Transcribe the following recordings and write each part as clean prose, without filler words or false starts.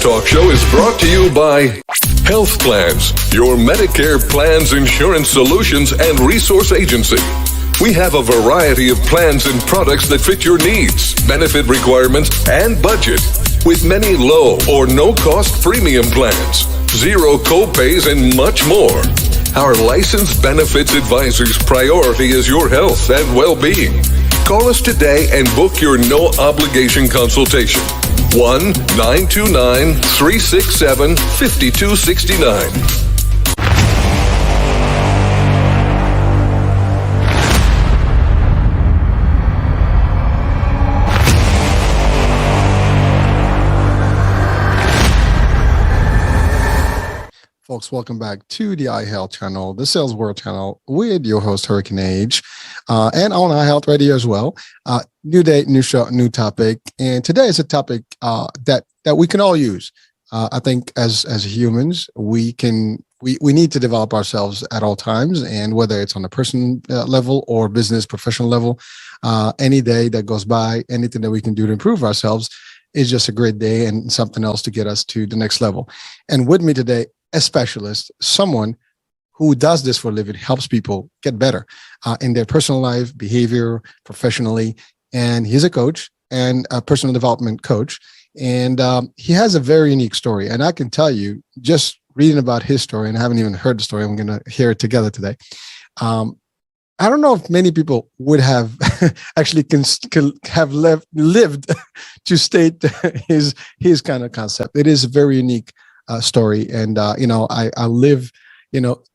talk show is brought to you by Health Plans, your Medicare plans, insurance solutions, and resource agency. We have a variety of plans and products that fit your needs, benefit requirements, and budget, with many low or no-cost premium plans, zero co-pays, and much more. Our licensed benefits advisor's priority is your health and well-being. Call us today and book your no-obligation consultation. 1-929-367-5269. Folks, welcome back to the iHealth channel, the Sales World channel, with your host, Hurricane Age, and on iHealth Radio as well. New day, new show, new topic. And today is a topic that we can all use. I think as humans, we need to develop ourselves at all times. And whether it's on a personal level or business, professional level, any day that goes by, anything that we can do to improve ourselves is just a great day and something else to get us to the next level. And with me today, a specialist, someone who does this for a living, helps people get better in their personal life, behavior, professionally. And he's a coach and a personal development coach. And he has a very unique story. And I can tell you, just reading about his story, and I haven't even heard the story, I'm going to hear it together today. I don't know if many people would have actually have lived to state his kind of concept. It is a very unique story. And, I live,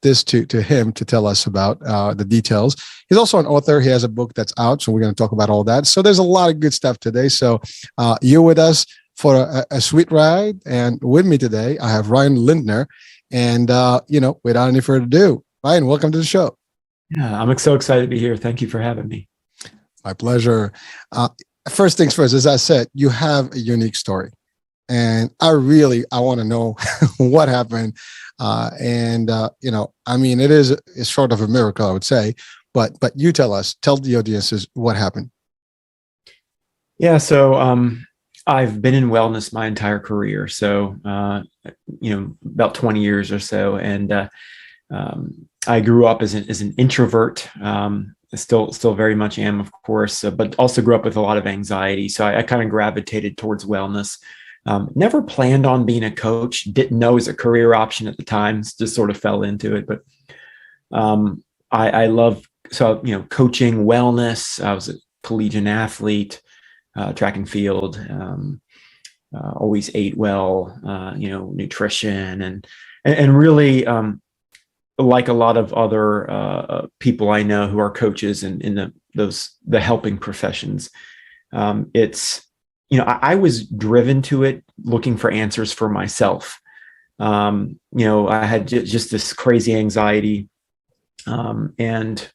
this to him to tell us about the details. He's also an author. He has a book that's out. So we're going to talk about all that. So there's a lot of good stuff today. So you're with us for a sweet ride. And with me today, I have Ryan Lindner. And, without any further ado, Ryan, welcome to the show. Yeah, I'm so excited to be here. Thank you for having me. My pleasure. First things first, as I said, you have a unique story. And I want to know what happened. It's short of a miracle, I would say, but you tell the audiences what happened. Yeah. So, I've been in wellness my entire career. So, about 20 years or so. And, I grew up as an introvert, still very much am, of course, but also grew up with a lot of anxiety. So I kind of gravitated towards wellness. Never planned on being a coach, didn't know it was a career option at the time, just sort of fell into it. But I love, coaching, wellness. I was a collegiate athlete, track and field, always ate well, nutrition and really, like a lot of other people I know who are coaches in the helping professions, I was driven to it, looking for answers for myself. I had just this crazy anxiety and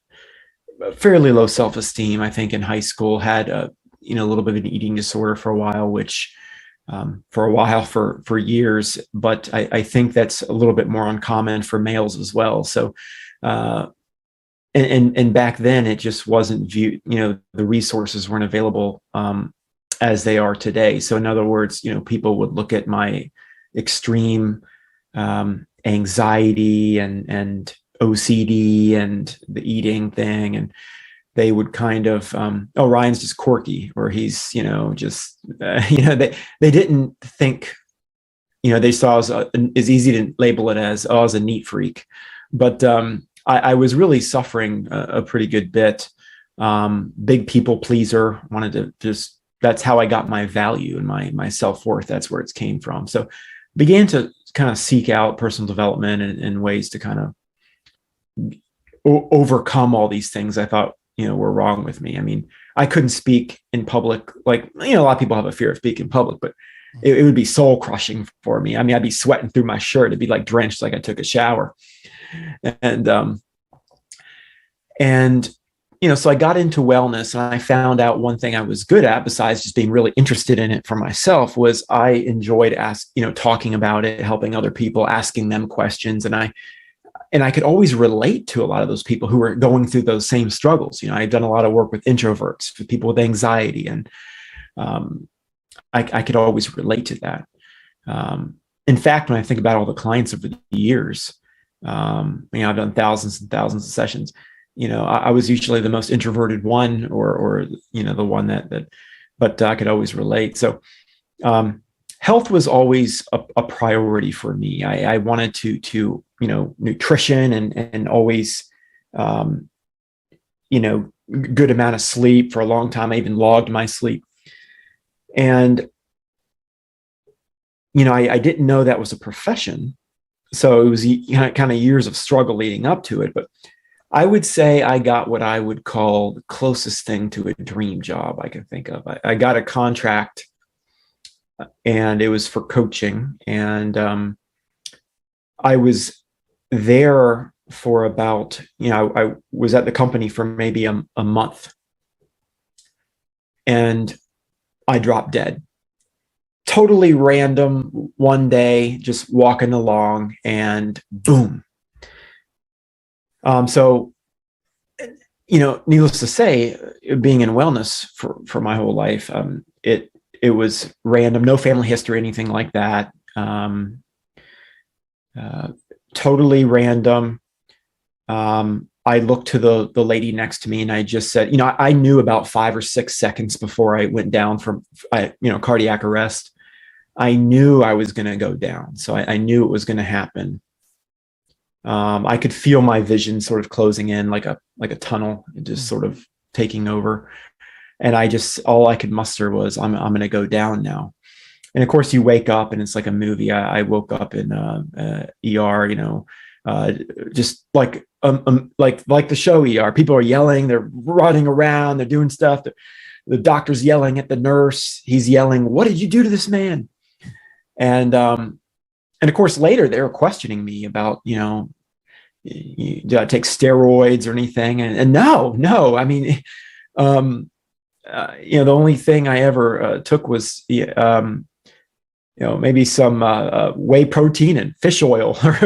fairly low self-esteem. I think in high school had a little bit of an eating disorder for a while, which for years, but I think that's a little bit more uncommon for males as well. So, and back then it just wasn't viewed, the resources weren't available as they are today. So in other words, people would look at my extreme anxiety and OCD and the eating thing, and they would kind of, Ryan's just quirky, or he's, they didn't think, they saw as easy to label it as, I was a neat freak. But I was really suffering a pretty good bit. Big people pleaser, wanted to just, that's how I got my value and my self-worth. That's where it came from. So began to kind of seek out personal development and ways to kind of overcome all these things I thought, were wrong with me. I mean, I couldn't speak in public. Like, a lot of people have a fear of speaking in public, but it would be soul crushing for me. I mean, I'd be sweating through my shirt. It'd be like drenched, like I took a shower. So I got into wellness, and I found out one thing I was good at, besides just being really interested in it for myself, was I enjoyed talking about it, helping other people, asking them questions. And I could always relate to a lot of those people who were going through those same struggles. I'd done a lot of work with introverts, with people with anxiety, and I could always relate to that. In fact, when I think about all the clients over the years, I've done thousands and thousands of sessions. I was usually the most introverted one, or the one but I could always relate. So health was always a priority for me. I wanted to nutrition and always, good amount of sleep for a long time. I even logged my sleep. And, I didn't know that was a profession. So it was kind of years of struggle leading up to it. But I would say I got what I would call the closest thing to a dream job I can think of. I got a contract, and it was for coaching. And I was there for about, I was at the company for maybe a month. And I dropped dead. Totally random, one day, just walking along, and boom. So, needless to say, being in wellness for my whole life, it was random, no family history, anything like that. Totally random. I looked to the lady next to me, and I just said, I knew about 5 or 6 seconds before I went down from, cardiac arrest. I knew I was going to go down. So I knew it was going to happen. I could feel my vision sort of closing in like a tunnel, just sort of taking over. And all I could muster was, I'm going to go down now. And of course you wake up and it's like a movie. I woke up in ER, just like the show ER. People are yelling, they're running around, they're doing stuff. The doctor's yelling at the nurse. He's yelling, "What did you do to this man?" And of course later they were questioning me about, did I take steroids or anything? And no. I mean, the only thing I ever took was maybe some whey protein and fish oil, or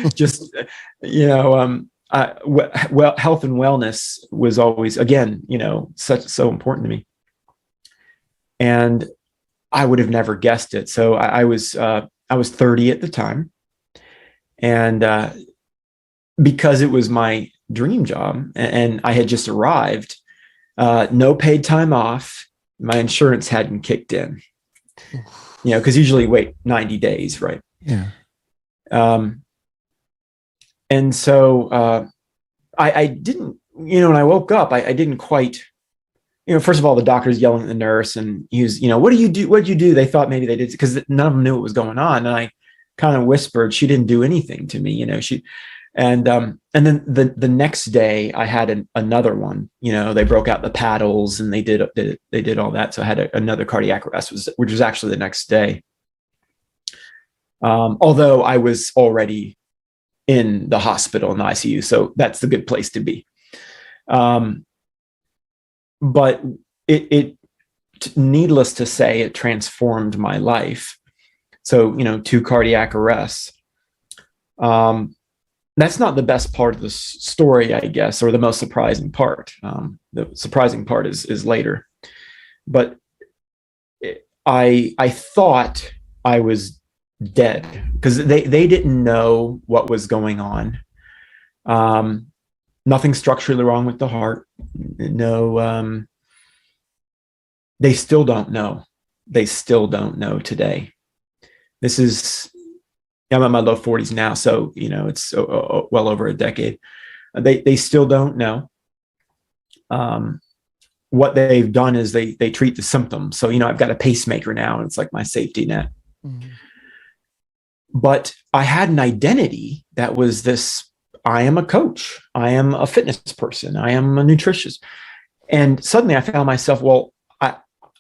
just well, health and wellness was always, again, so important to me, and I would have never guessed it. So I was 30 at the time, and because it was my dream job, and I had just arrived, no paid time off, my insurance hadn't kicked in. Because usually wait 90 days, right? Yeah. And so I didn't, when I woke up, I didn't quite, first of all, the doctor's yelling at the nurse, and he was, what do you do? What did you do? They thought maybe they did, because none of them knew what was going on. And I kind of whispered, she didn't do anything to me, and then the next day I had another one, they broke out the paddles and they did all that. So I had another cardiac arrest, which was actually the next day. Although I was already in the hospital in the ICU, so that's the good place to be. But it needless to say, it transformed my life. So, 2 cardiac arrests. That's not the best part of the story, I guess, or the most surprising part. The surprising part is later. But I thought I was dead, because they didn't know what was going on. Nothing structurally wrong with the heart. No, they still don't know. They still don't know today. I'm in my low 40s now, so it's well over a decade. They still don't know. What they've done is they treat the symptoms. So I've got a pacemaker now, and it's like my safety net. Mm-hmm. But I had an identity that was this: I am a coach, I am a fitness person, I am a nutritionist. And suddenly I found myself,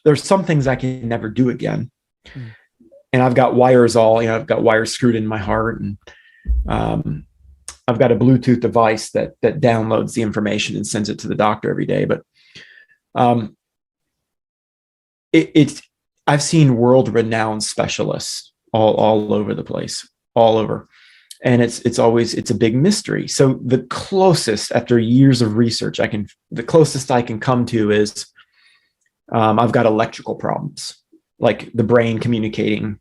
there's some things I can never do again. Mm. And I've got wires I've got wires screwed in my heart, and I've got a Bluetooth device that downloads the information and sends it to the doctor every day. But I've seen world-renowned specialists all over the place, all over. And it's a big mystery. So the closest, after years of research, the closest I can come to is, I've got electrical problems. like the brain communicating,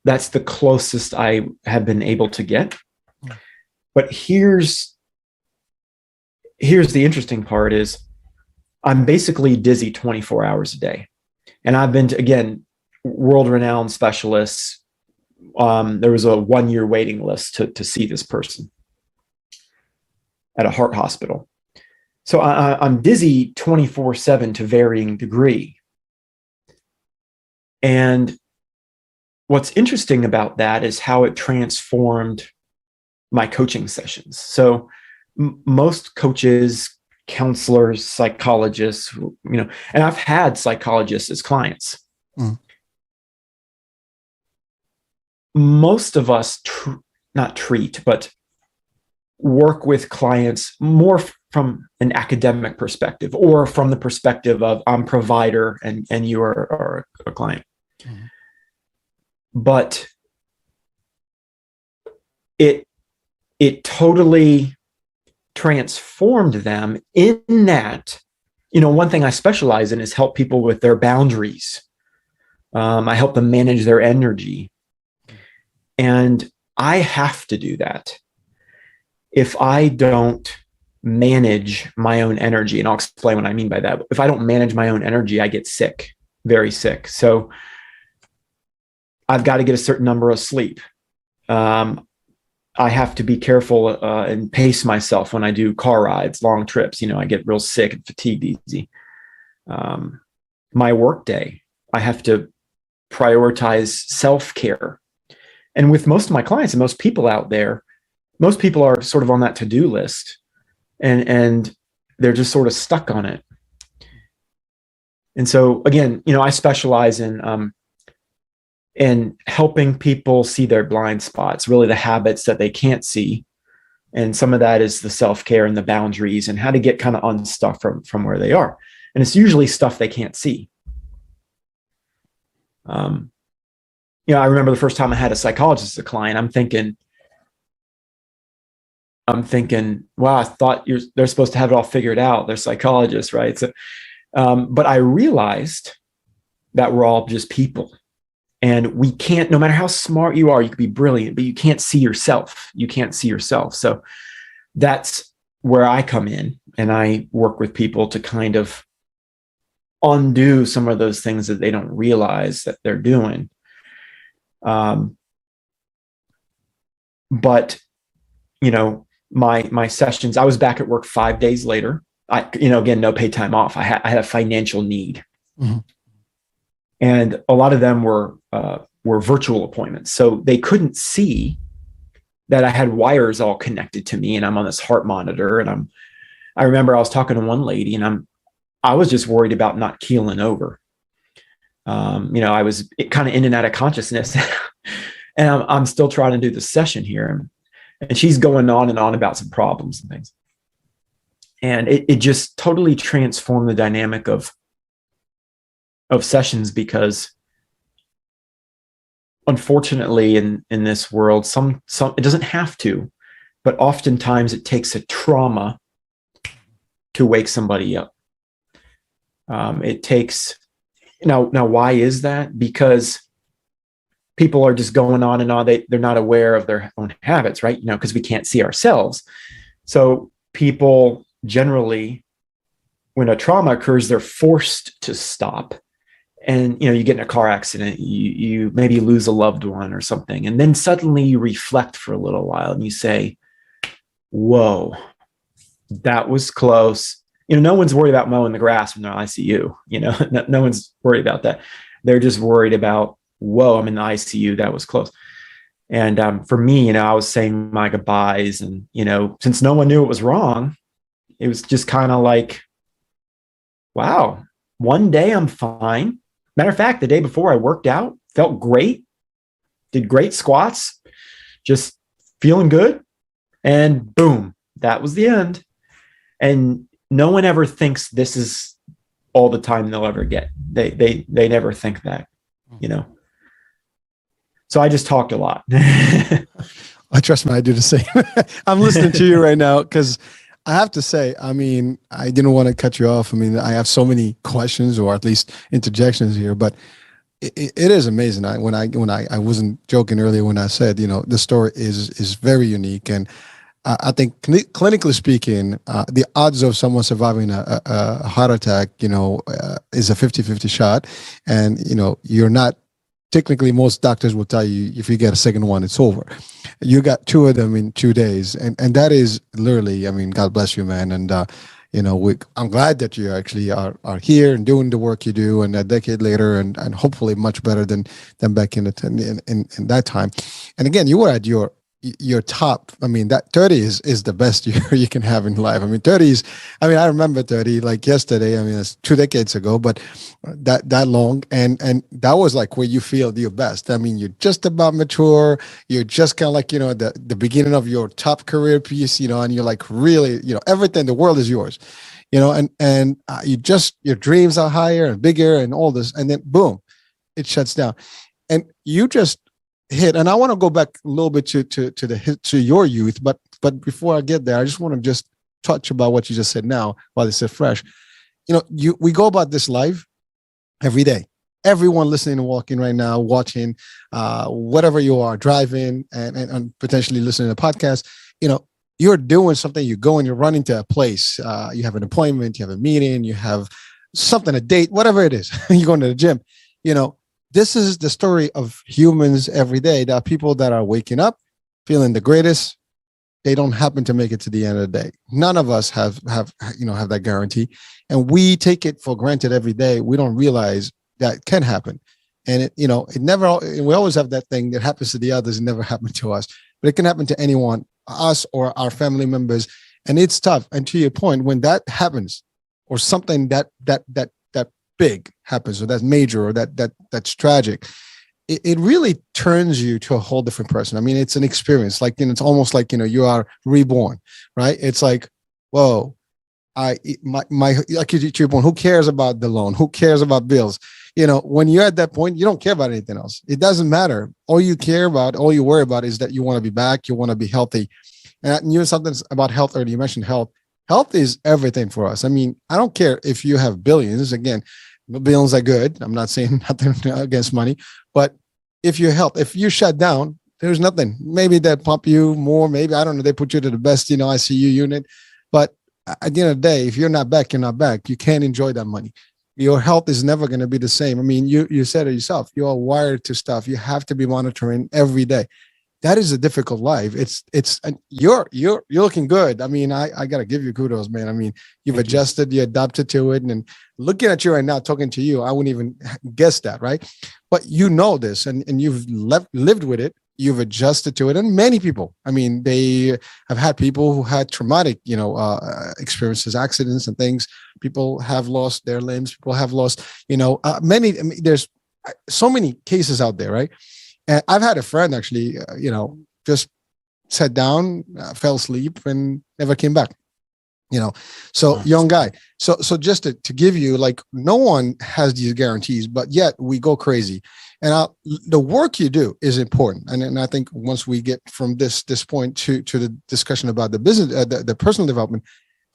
that's the closest I have been able to get. But here's the interesting part is I'm basically dizzy 24 hours a day. And I've been to, again, world-renowned specialists. There was a 1-year waiting list to see this person at a heart hospital. So I'm dizzy 24/7 to varying degree. And what's interesting about that is how it transformed my coaching sessions. So most coaches, counselors, psychologists, and I've had psychologists as clients. Most of us not treat, but work with clients more from an academic perspective, or from the perspective of I'm provider and you are a client. But it totally transformed them in that, one thing I specialize in is help people with their boundaries. I help them manage their energy. And I have to do that. If I don't manage my own energy, and I'll explain what I mean by that. If I don't manage my own energy, I get sick, very sick. So I've got to get a certain number of sleep. I have to be careful and pace myself when I do car rides, long trips. I get real sick and fatigued easy. My work day, I have to prioritize self-care. And with most of my clients and most people out there, most people are sort of on that to-do list, and they're just sort of stuck on it. And so again, I specialize in helping people see their blind spots, really the habits that they can't see. And some of that is the self-care and the boundaries and how to get kind of unstuck from where they are. And it's usually stuff they can't see. I remember the first time I had a psychologist as a client, I'm thinking, wow, I thought they're supposed to have it all figured out. They're psychologists, right? So, but I realized that we're all just people. And we can't, no matter how smart you are, you could be brilliant, but you can't see yourself. You can't see yourself. So that's where I come in, and I work with people to kind of undo some of those things that they don't realize that they're doing. But, my sessions, I was back at work 5 days later. Again, no paid time off. I had a financial need. Mm-hmm. And a lot of them were virtual appointments. So they couldn't see that I had wires all connected to me, and I'm on this heart monitor. And I remember I was talking to one lady, and I was just worried about not keeling over. I was kind of in and out of consciousness, and I'm still trying to do the session here. And she's going on and on about some problems and things. And it just totally transformed the dynamic of sessions, because unfortunately in this world, some it doesn't have to, but oftentimes it takes a trauma to wake somebody up. It takes, now why is that? Because people are just going on and on. They're not aware of their own habits, right? Because we can't see ourselves. So people generally, when a trauma occurs, they're forced to stop. And, you get in a car accident, you maybe lose a loved one or something. And then suddenly you reflect for a little while and you say, whoa, that was close. No one's worried about mowing the grass when they're in ICU. No one's worried about that. They're just worried about, whoa, I'm in the ICU. That was close. And for me, I was saying my goodbyes, and, since no one knew it was wrong, it was just kind of like, wow, one day I'm fine. Matter of fact, the day before I worked out, felt great, did great squats, just feeling good. And boom, that was the end. And no one ever thinks this is all the time they'll ever get. They never think that, So I just talked a lot. I trust me, I do the same. I'm listening to you right now because I have to say, I mean, I didn't want to cut you off. I mean, I have so many questions or at least interjections here, but it is amazing. I wasn't joking earlier when I said, the story is very unique. And I think clinically speaking, the odds of someone surviving a heart attack, is a 50-50 shot. And, you're not, technically most doctors will tell you if you get a second one, it's over. You got two of them in 2 days. And that is literally, I mean, God bless you, man. And, I'm glad that you actually are here and doing the work you do, and a decade later, and hopefully much better than back in in that time. And again, you were at your top. I mean, that 30 is the best year you can have in life. I mean, 30s. I mean, I remember 30 like yesterday. I mean, it's 2 decades ago, but that long, and that was like where you feel your best. I mean, you're just about mature. You're just kind of like the beginning of your top career piece. And you're like really everything. The world is yours. And your dreams are higher and bigger and all this, and then boom, it shuts down, and you just hit. And I want to go back a little bit to your youth, but before I get there, I just want to just touch about what you just said now while it's still fresh. We go about this life every day. Everyone listening and walking right now, watching, whatever you are, driving and potentially listening to a podcast, you're doing something. You go and you're running to a place. You have an appointment, you have a meeting, you have something, a date, whatever it is. You're going to the gym. This is the story of humans every day. There are people that are waking up, feeling the greatest. They don't happen to make it to the end of the day. None of us have that guarantee, and we take it for granted every day. We don't realize that can happen, and it never. We always have that thing that happens to the others. It never happened to us, but it can happen to anyone, us or our family members, and it's tough. And to your point, when that happens, or something that big happens, or that's major, or that's tragic, it really turns you to a whole different person. I mean, it's an experience. Like, it's almost like you are reborn, right? It's like, whoa, like to your point, who cares about the loan? Who cares about bills? When you're at that point, you don't care about anything else. It doesn't matter. All you worry about is that you want to be back, you want to be healthy. And something about health earlier. You mentioned health. Health is everything for us. I mean, I don't care if you have billions. Again, billions are good. I'm not saying nothing against money, but if you shut down, there's nothing. Maybe they pump you more. Maybe, I don't know, they put you to the best, ICU unit. But at the end of the day, if you're not back, you're not back. You can't enjoy that money. Your health is never going to be the same. I mean, you said it yourself. You are wired to stuff. You have to be monitoring every day. That is a difficult life. You're looking good. I mean, I got to give you kudos, man. I mean, you've adjusted, you adapted to it, and looking at you right now, talking to you, I wouldn't even guess that, right? But this, and you've lived with it. You've adjusted to it, and many people. I mean, they have had people who had traumatic, experiences, accidents, and things. People have lost their limbs. People have lost, many. I mean, there's so many cases out there, right? And I've had a friend actually, just sat down, fell asleep, and never came back. So young guy. So just to give you, like, no one has these guarantees, but yet we go crazy. And the work you do is important. And I think once we get from this point to the discussion about the business, the personal development,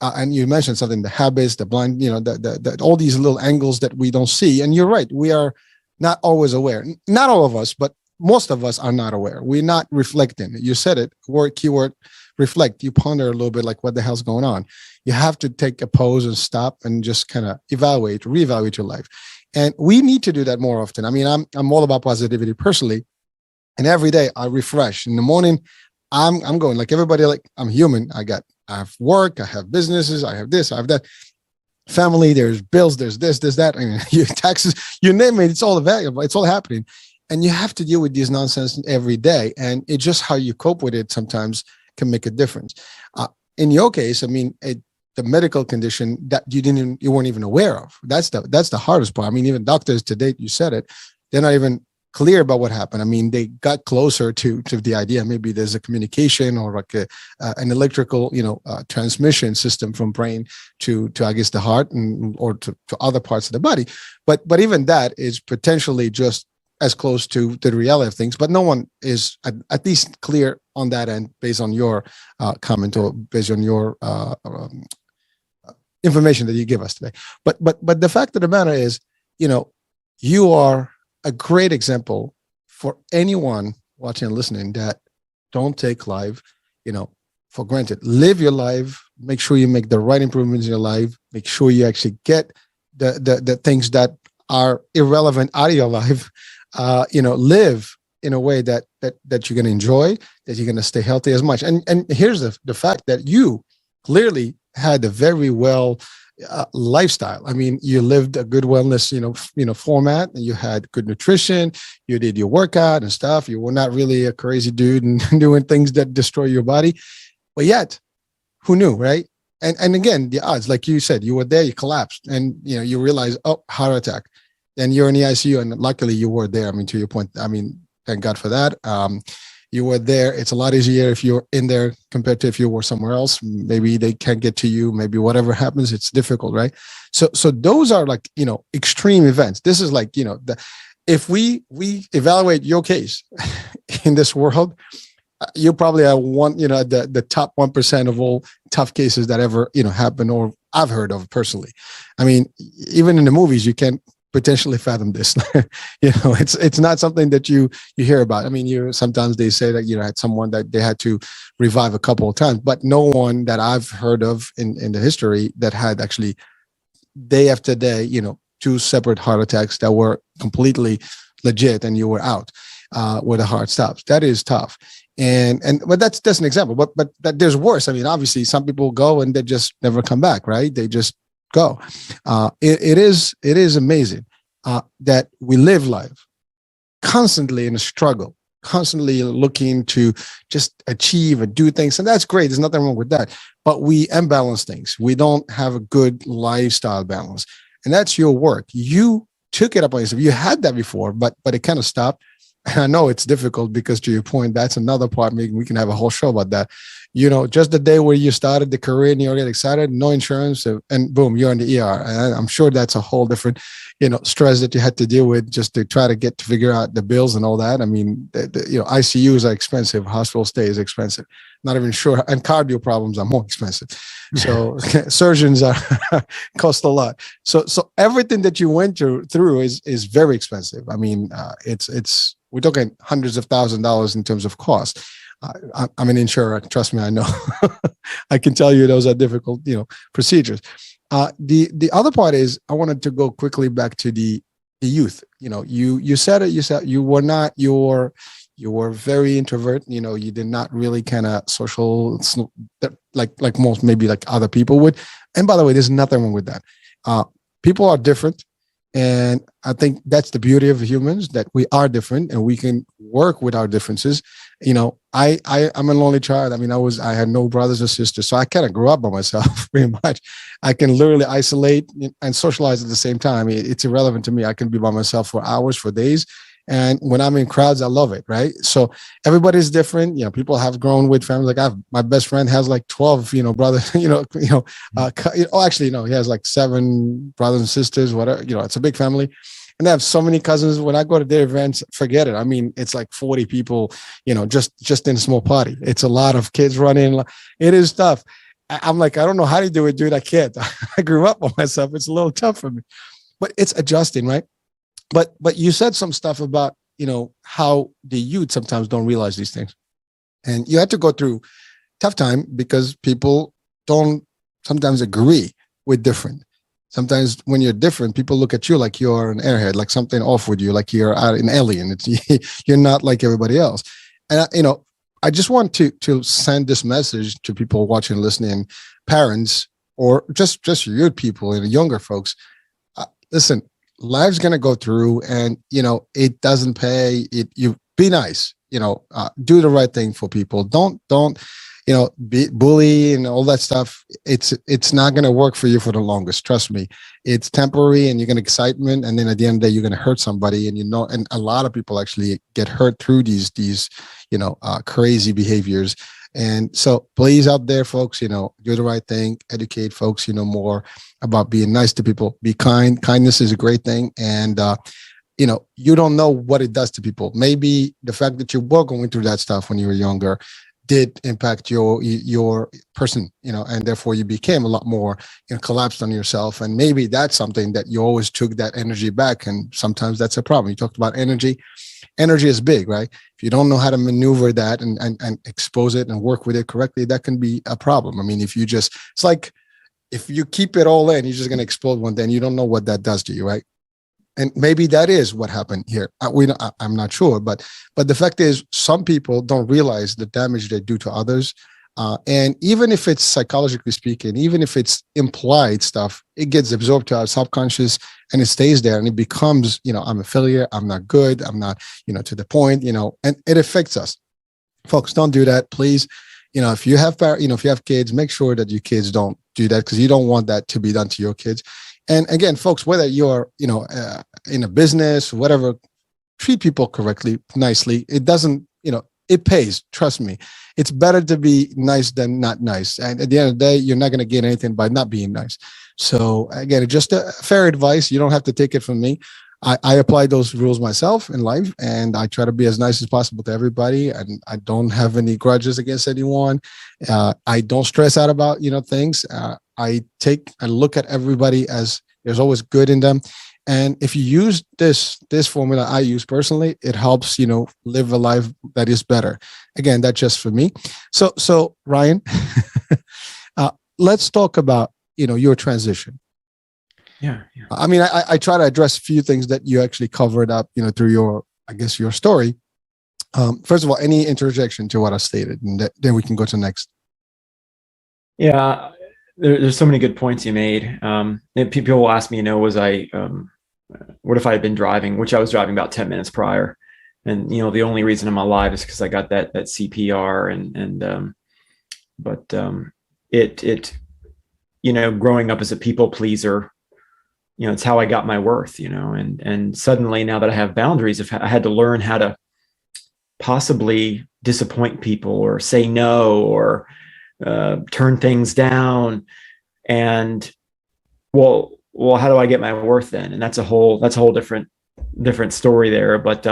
and you mentioned something, the habits, the blind, the all these little angles that we don't see. And you're right, we are not always aware. Not all of us, but most of us are not aware. We're not reflecting. You said it, keyword, reflect. You ponder a little bit, like, what the hell's going on? You have to take a pause and stop and just kind of reevaluate your life. And we need to do that more often. I mean, I'm all about positivity personally. And every day I refresh. In the morning, I'm going like everybody, like, I'm human. I have work, I have businesses, I have this, I have that. Family, there's bills, there's this, that. I mean, your taxes, you name it, it's all available, it's all happening. And you have to deal with these nonsense every day. And it's just how you cope with it sometimes can make a difference. In your case, I mean, the medical condition that you weren't even aware of. That's the hardest part. I mean, even doctors to date, you said it, they're not even clear about what happened. I mean, they got closer to the idea. Maybe there's a communication or like an electrical, transmission system from brain to I guess the heart or to other parts of the body. But even that is potentially just as close to the reality of things, but no one is at least clear on that end based on your comment or based on your information that you give us today. But the fact of the matter is, you are a great example for anyone watching and listening that don't take life, for granted. Live your life. Make sure you make the right improvements in your life. Make sure you actually get the things that are irrelevant out of your life. Live in a way that you're going to enjoy, that you're going to stay healthy as much. And here's the fact that you clearly had a very well lifestyle. I mean, you lived a good wellness, format, and you had good nutrition. You did your workout and stuff. You were not really a crazy dude and doing things that destroy your body. But yet, who knew, right? And again, the odds, like you said, you were there, you collapsed, and you realize, oh, heart attack. Then you're in the ICU, and luckily you were there. I mean, to your point, thank God for that. You were there. It's a lot easier if you're in there compared to if you were somewhere else. Maybe they can't get to you. Maybe whatever happens, it's difficult, right? So those are like, extreme events. This is like, if we evaluate your case in this world, you probably are one, the top 1% of all tough cases that ever, happen or I've heard of personally. I mean, even in the movies, you can potentially fathom this. It's not something that you hear about. I mean, sometimes they say that, had someone that they had to revive a couple of times, but no one that I've heard of in the history that had actually day after day, 2 separate heart attacks that were completely legit and you were out where the heart stops. That is tough. But that's an example, but that there's worse. I mean, obviously some people go and they just never come back, right? They just go. It is amazing that we live life constantly in a struggle, constantly looking to just achieve and do things. And that's great. There's nothing wrong with that. But we imbalance things. We don't have a good lifestyle balance. And that's your work. You took it up on yourself. You had that before, but it kind of stopped. And I know it's difficult because, to your point, that's another part. Maybe we can have a whole show about that. Just the day where you started the career and you get excited, no insurance, and boom, you're in the ER. And I'm sure that's a whole different, stress that you had to deal with just to try to figure out the bills and all that. I mean, ICUs are expensive. Hospital stay is expensive. Not even sure. And cardio problems are more expensive. So surgeons cost a lot. So everything that you went through is very expensive. I mean, we're talking hundreds of thousands of dollars in terms of cost. I'm an insurer. Trust me, I know. I can tell you those are difficult, procedures. The other part is I wanted to go quickly back to the youth. You said it. You said you were very introvert. You did not really kind of social like most, maybe like other people would. And by the way, there's nothing wrong with that. People are different. And I think that's the beauty of humans, that we are different and we can work with our differences. I'm an only child. I mean, I had no brothers or sisters, so I kind of grew up by myself pretty much. I can literally isolate and socialize at the same time. It's irrelevant to me. I can be by myself for hours, for days. And when I'm in crowds, I love it, right? So everybody's different. People have grown with families. Like my best friend has like 12, brothers, actually, no, he has like 7 brothers and sisters, whatever, it's a big family. And they have so many cousins. When I go to their events, forget it. I mean, it's like 40 people, just in a small party. It's a lot of kids running. It is tough. I'm like, I don't know how to do it, dude. I can't. I grew up by myself. It's a little tough for me, but it's adjusting, right? But you said some stuff about, how the youth sometimes don't realize these things. And you had to go through tough time because people don't sometimes agree with different. Sometimes when you're different, people look at you like you're an airhead, like something off with you, like you're an alien. You're not like everybody else. And, I just want to send this message to people watching, listening, parents, or just youth people and younger folks. Listen, life's going to go through and, it doesn't pay. You be nice, do the right thing for people. Don't, be bully and all that stuff. It's not going to work for you for the longest. Trust me, it's temporary and you're going to excitement. And then at the end of the day, you're going to hurt somebody and a lot of people actually get hurt through these crazy behaviors. And so please out there, folks, do the right thing, educate folks, more about being nice to people, be kind. Kindness is a great thing. And you don't know what it does to people. Maybe the fact that you were going through that stuff when you were younger did impact your person, and therefore you became a lot more, collapsed on yourself. And maybe that's something that you always took that energy back. And sometimes that's a problem. You talked about energy. Energy is big, right? If you don't know how to maneuver that and expose it and work with it correctly, that can be a problem. I mean, it's like if you keep it all in, you're just going to explode one day and you don't know what that does to you, right? And maybe that is what happened here. I'm not sure, but the fact is, some people don't realize the damage they do to others. And even if it's psychologically speaking, even if it's implied stuff, it gets absorbed to our subconscious and it stays there and it becomes, I'm a failure. I'm not good. I'm not, to the point, and it affects us. Folks, don't do that, please. If you have, if you have kids, make sure that your kids don't do that, because you don't want that to be done to your kids. And again, folks, whether you're, in a business, whatever, treat people correctly, nicely. It doesn't, it pays. Trust me. It's better to be nice than not nice. And at the end of the day, you're not going to gain anything by not being nice. So again, just a fair advice. You don't have to take it from me. I apply those rules myself in life, and I try to be as nice as possible to everybody. And I don't have any grudges against anyone. I don't stress out about, things. I look at everybody as there's always good in them. And if you use this formula I use personally, it helps, live a life that is better. Again, that's just for me. So Ryan, let's talk about, your transition. Yeah. I mean, I try to address a few things that you actually covered up, through your story. First of all, any interjection to what I stated, and then we can go to next. Yeah, there's so many good points you made. People will ask me, what if I had been driving, which I was driving about 10 minutes prior. And, the only reason I'm alive is because I got that CPR growing up as a people pleaser, it's how I got my worth, and suddenly now that I have boundaries, I had to learn how to possibly disappoint people or say no or turn things down. And well, how do I get my worth then? And that's a whole different story there. But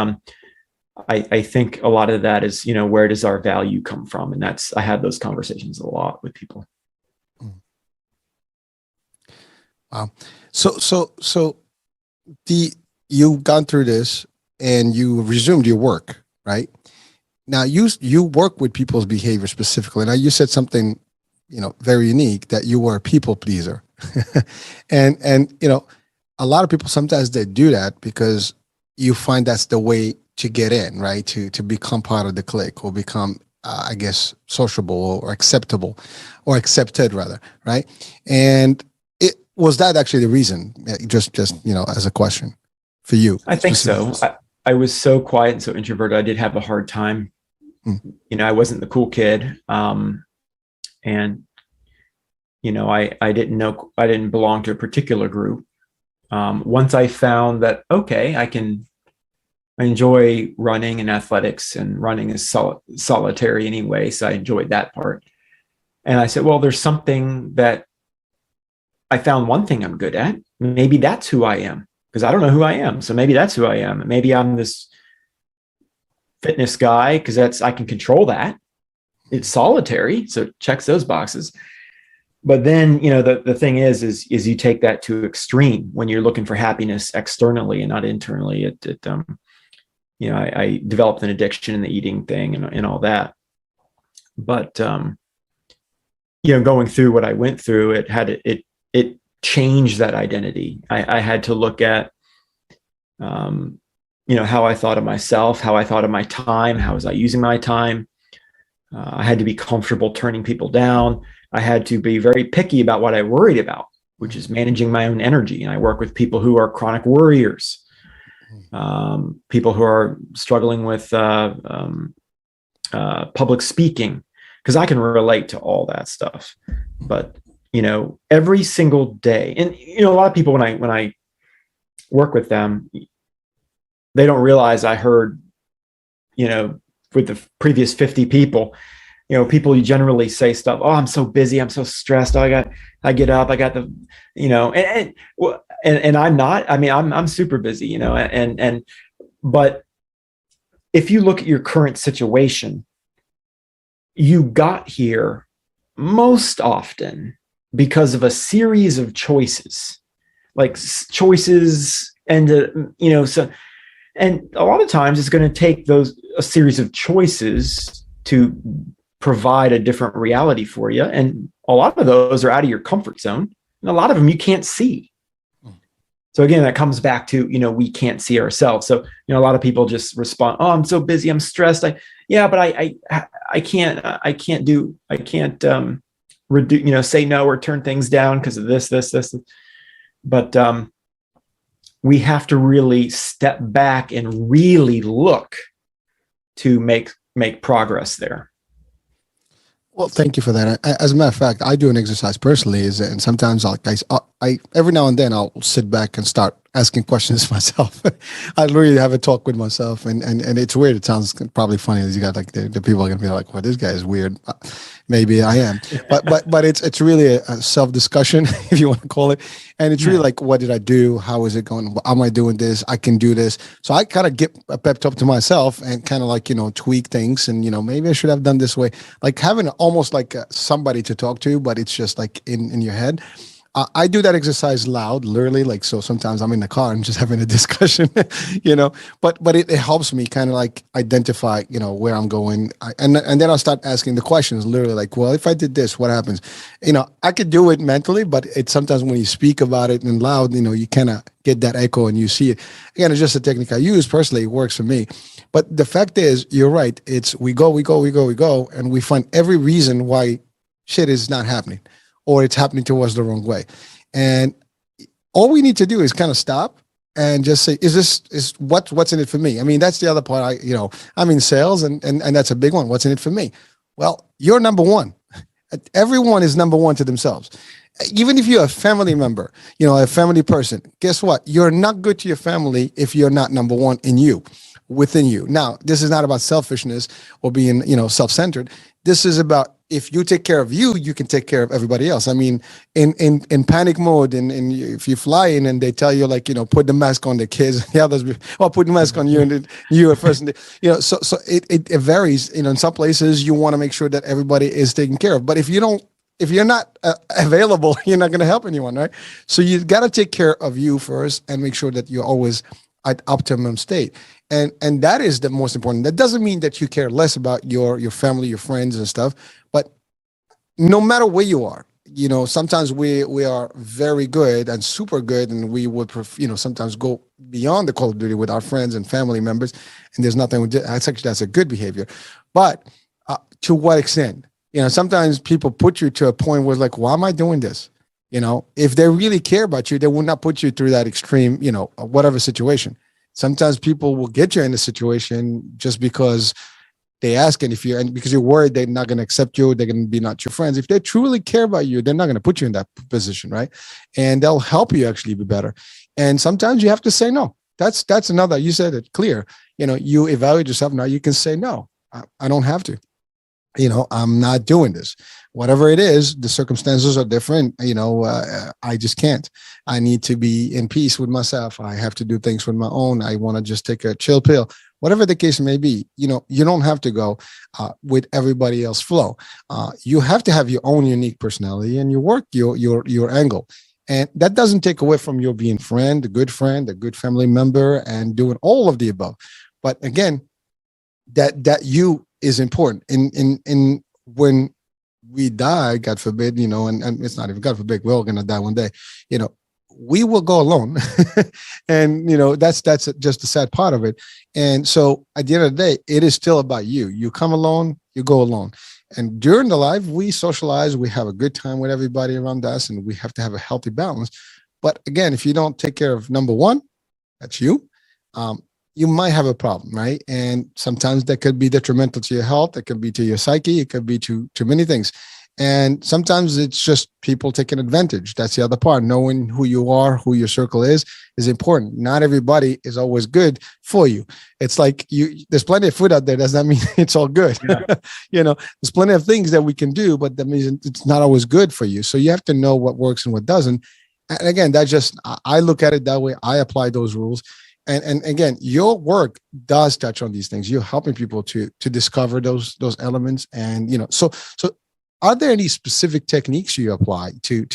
I think a lot of that is, where does our value come from? And I have those conversations a lot with people. Wow. So you've gone through this and you resumed your work, right? Now you work with people's behavior specifically. Now you said something, very unique, that you were a people pleaser. and a lot of people, sometimes they do that because you find that's the way to get in, right? To become part of the clique or become, I guess, sociable or acceptable or accepted rather. Right. And was that actually the reason? Just as a question for you? I think so. I was so quiet and so introverted. I did have a hard time. I wasn't the cool kid. And, I didn't know, I didn't belong to a particular group. Once I found that, okay, I enjoy running and athletics, and running is solitary anyway. So I enjoyed that part. And I said, well, there's something that I found one thing I'm good at. Maybe that's who I am, because I don't know who I am. So maybe that's who I am. Maybe I'm this fitness guy because I can control that. It's solitary, so it checks those boxes. But then, the thing is you take that to extreme when you're looking for happiness externally and not internally. I developed an addiction in the eating thing and all that. But going through what I went through, it changed that identity. I had to look at, how I thought of myself, how I thought of my time, how was I using my time. I had to be comfortable turning people down. I had to be very picky about what I worried about, which is managing my own energy. And I work with people who are chronic worriers, people who are struggling with public speaking, because I can relate to all that stuff. But every single day, and a lot of people, when I work with them, they don't realize I heard, with the previous 50 people, people generally say stuff, oh, I'm so busy, I'm so stressed, I get up, I got the, and I'm not, I'm super busy, but if you look at your current situation, you got here most often because of a series of choices, and and a lot of times it's going to take a series of choices to provide a different reality for you, and a lot of those are out of your comfort zone, and a lot of them you can't see. So again, that comes back to, we can't see ourselves. So, a lot of people just respond, oh, I'm so busy, I'm stressed. I can't reduce, say no or turn things down because of this. But we have to really step back and really look to make progress there. Well, thank you for that. As a matter of fact, I do an exercise personally, and sometimes I every now and then I'll sit back and start asking questions myself. I literally have a talk with myself, and it's weird. It sounds probably funny. You got like the people are gonna be like, "Well, this guy is weird." Maybe I am, but it's really a self-discussion, if you want to call it, and it's really like, what did I do? How is it going? Am I doing this? I can do this. So I kind of get a pep talk to myself and kind of like, tweak things, and maybe I should have done this way. Like having almost like somebody to talk to, but it's just like in your head. I do that exercise loud, literally, like, so sometimes I'm in the car and just having a discussion, but it helps me kind of like identify, where I'm going. And then I'll start asking the questions, literally like, well, if I did this, what happens? I could do it mentally, but it's sometimes when you speak about it in loud, you kind of get that echo and you see it. Again, it's just a technique I use personally. It works for me. But the fact is, you're right. It's we go, and we find every reason why shit is not happening, or it's happening to us the wrong way. And all we need to do is kind of stop and just say, what's in it for me? I mean, that's the other part. I'm in sales, and that's a big one. What's in it for me? Well, you're number one. Everyone is number one to themselves. Even if you're a family member, a family person, guess what? You're not good to your family if you're not number one within you. Now, this is not about selfishness or being, self-centered. This is about, if you take care of you, you can take care of everybody else. I mean, in panic mode, and if you fly in and they tell you, like, put the mask on the kids, the others, put the mask on you, and you at first, so it varies. In some places you want to make sure that everybody is taken care of, but if you're not available, you're not going to help anyone, right? So you got to take care of you first and make sure that you're always at optimum state. And that is the most important. That doesn't mean that you care less about your family, your friends and stuff, but no matter where you are, sometimes we are very good and super good, and we would, sometimes go beyond the call of duty with our friends and family members. And there's nothing, that's a good behavior. But to what extent? Sometimes people put you to a point where it's like, why am I doing this? If they really care about you, they will not put you through that extreme, whatever situation. Sometimes people will get you in a situation just because they ask, and because you're worried they're not going to accept you, they're going to be not your friends. If they truly care about you, they're not going to put you in that position, right? And they'll help you actually be better. And sometimes you have to say no. That's another. You said it clear. You evaluate yourself now. You can say no. I don't have to. I'm not doing this. Whatever it is, the circumstances are different. I just can't. I need to be in peace with myself. I have to do things with my own. I want to just take a chill pill. Whatever the case may be, you don't have to go with everybody else's flow. You have to have your own unique personality, and you work your angle. And that doesn't take away from your being a good family member, and doing all of the above. But again, that you is important. In when we die, God forbid, and it's not even God forbid, we're all gonna die one day, we will go alone. And that's just the sad part of it. And so at the end of the day, it is still about you. You come alone, you go alone. And during the life, we socialize, we have a good time with everybody around us, and we have to have a healthy balance. But again, if you don't take care of number one, that's you, you might have a problem, right? And sometimes that could be detrimental to your health. It could be to your psyche. It could be to many things. And sometimes it's just people taking advantage. That's the other part. Knowing who you are, who your circle is important. Not everybody is always good for you. It's like there's plenty of food out there. Does that mean it's all good? Yeah. There's plenty of things that we can do, but that means it's not always good for you. So you have to know what works and what doesn't. And again, I look at it that way. I apply those rules. And again, your work does touch on these things. You're helping people to discover those elements. And, so are there any specific techniques you apply to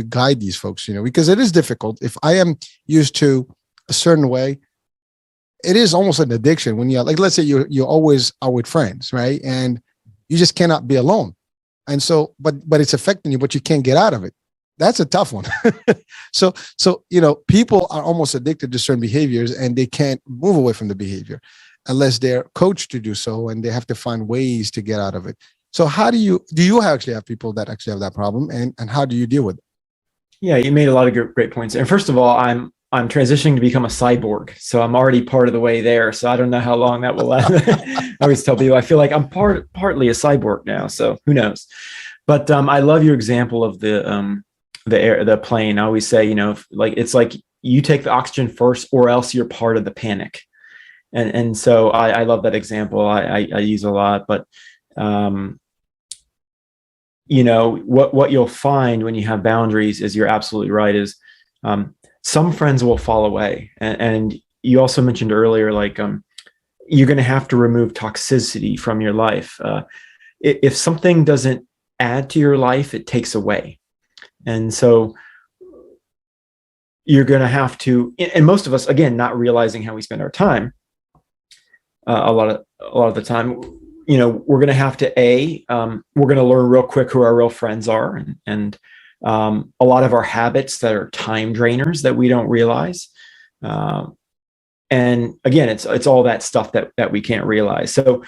guide these folks? Because it is difficult. If I am used to a certain way, it is almost an addiction when you're like, let's say you always are with friends, right? And you just cannot be alone. And so, but it's affecting you, but you can't get out of it. That's a tough one. So, people are almost addicted to certain behaviors and they can't move away from the behavior unless they're coached to do so, and they have to find ways to get out of it. So how do you actually have people that actually have that problem, and how do you deal with it? Yeah, you made a lot of great points. And first of all, I'm transitioning to become a cyborg. So I'm already part of the way there. So I don't know how long that will last. I always tell people, I feel like I'm partly a cyborg now. So who knows? But I love your example of the plane. I always say, it's like you take the oxygen first or else you're part of the panic. And so I love that example. I use a lot, but what you'll find when you have boundaries is, you're absolutely right, is some friends will fall away. And you also mentioned earlier, like you're going to have to remove toxicity from your life. If something doesn't add to your life, it takes away. And so you're going to have to, and most of us, again, not realizing how we spend our time, a lot of the time, we're going to have to, we're going to learn real quick who our real friends are. And a lot of our habits that are time drainers that we don't realize. And again, it's all that stuff that we can't realize. So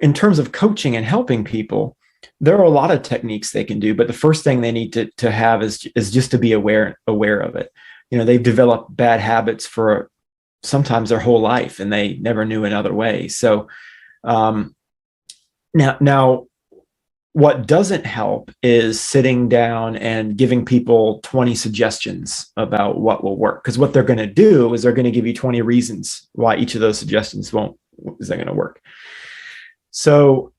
in terms of coaching and helping people, there are a lot of techniques they can do, but the first thing they need to have is just to be aware of it. They've developed bad habits for sometimes their whole life, and they never knew another way. So now what doesn't help is sitting down and giving people 20 suggestions about what will work. Because what they're going to do is they're going to give you 20 reasons why each of those suggestions isn't going to work. So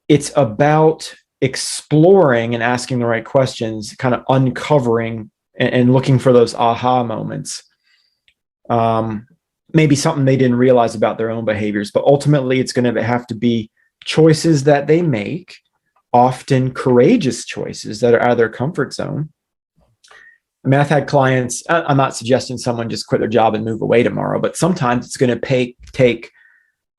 it's about exploring and asking the right questions, kind of uncovering and looking for those aha moments. Maybe something they didn't realize about their own behaviors, but ultimately it's going to have to be choices that they make, often courageous choices that are out of their comfort zone. I mean, I've had clients, I'm not suggesting someone just quit their job and move away tomorrow, but sometimes it's going to take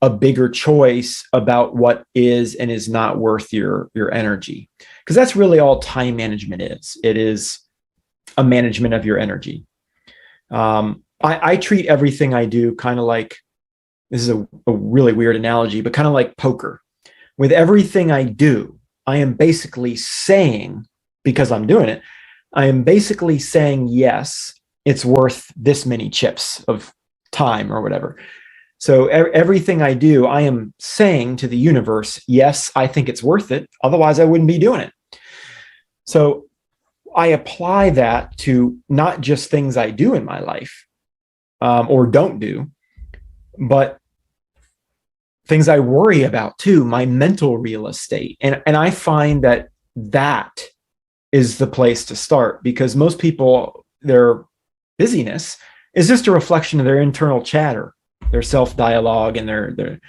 a bigger choice about what is and is not worth your energy. Because that's really all time management is. It is a management of your energy. I treat everything I do kind of like, this is a really weird analogy, but kind of like poker. With everything I do, I am basically saying, because I'm doing it, I am basically saying, yes, it's worth this many chips of time or whatever. So everything I do, I am saying to the universe, yes, I think it's worth it. Otherwise, I wouldn't be doing it. So I apply that to not just things I do in my life or don't do, but things I worry about too, my mental real estate. And I find that is the place to start, because most people, their busyness is just a reflection of their internal chatter, their self-dialogue, and their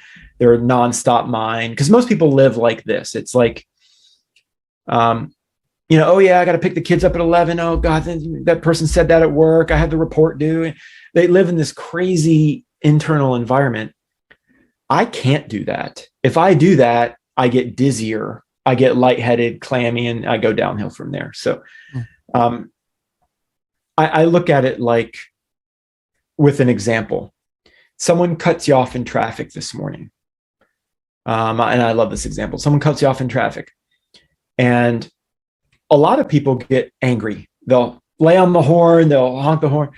nonstop mind. Because most people live like this. It's like, oh yeah, I got to pick the kids up at 11. Oh God, that person said that at work. I had the report due. They live in this crazy internal environment. I can't do that. If I do that, I get dizzier, I get lightheaded, clammy, and I go downhill from there. So I look at it like with an example. Someone cuts you off in traffic this morning. And I love this example. Someone cuts you off in traffic. And a lot of people get angry. They'll lay on the horn, they'll honk the horn.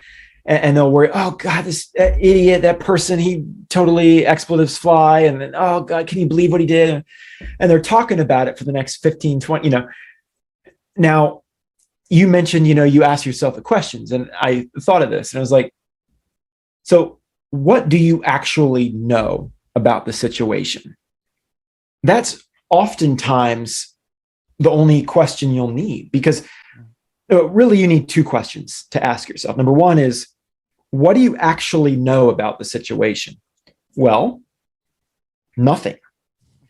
and they'll worry, oh God, this idiot, that person, he totally expletives fly. And then, oh God, can you believe what he did? And they're talking about it for the next 15, 20, Now you mentioned, you ask yourself the questions, and I thought of this and I was like, so what do you actually know about the situation? That's oftentimes the only question you'll need, because really you need two questions to ask yourself. Number one is, what do you actually know about the situation? Well, nothing.